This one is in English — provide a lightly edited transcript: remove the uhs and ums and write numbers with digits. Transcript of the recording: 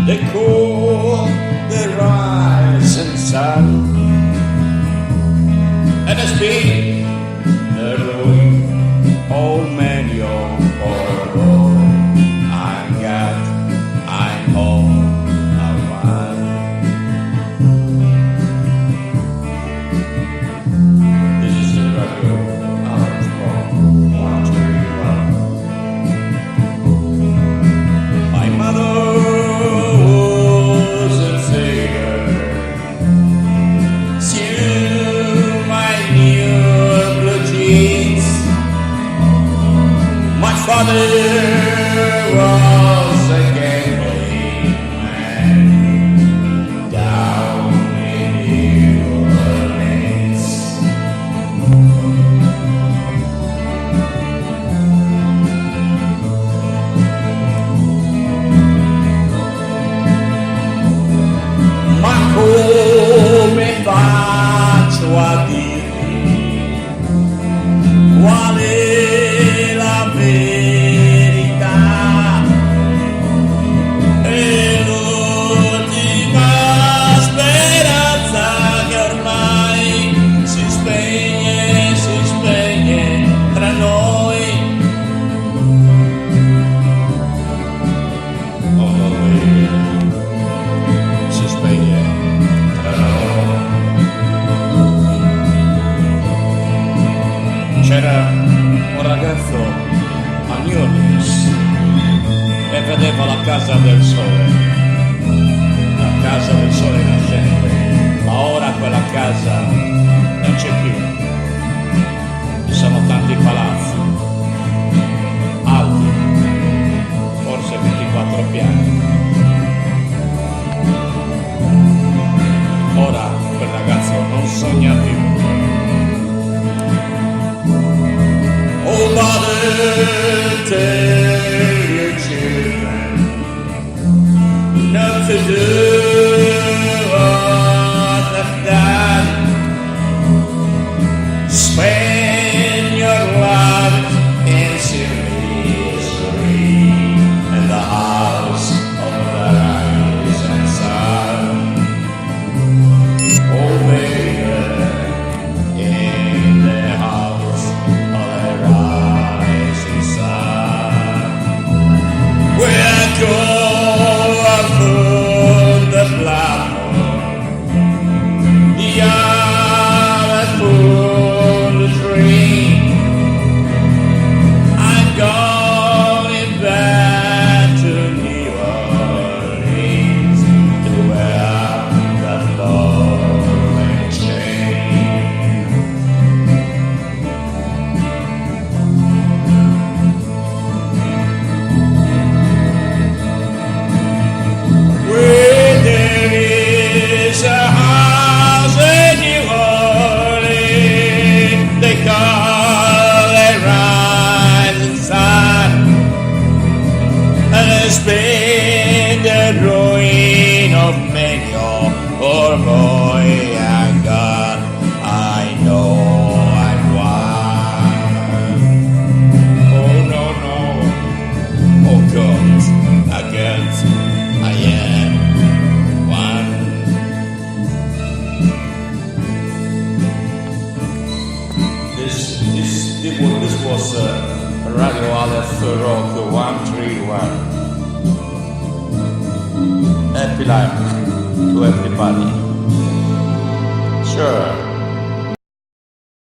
The cool, the rising sun, and it's been the ruin, old man, young or I'm home, This is the radio Alex from 131. My mother. Father was a gambling man down in New Orleans. Ma come faccio a dirvi qual è la verità? C'era un ragazzo a New Orleans e vedeva la casa del sole nascente, ma ora quella casa non c'è più. Ci sono tanti palazzi, alti, forse 24 piani. Ora quel ragazzo non sogna più. Oh, mother, tell your children not to do other than spend your life in misery in the house of the rising sun. Oh, baby, in the house of the rising sun, we're going through the platform, the other full of dream. I'm going back to New Orleans to wear the ball and chain. Where there is a house in New Orleans, they call it rising sun, and it's been the ruin of many a poor boy and God. I know I'm one. Oh no no, oh God, again I am one. This was Radio Aleph Rock 131. Happy life to everybody. Sure.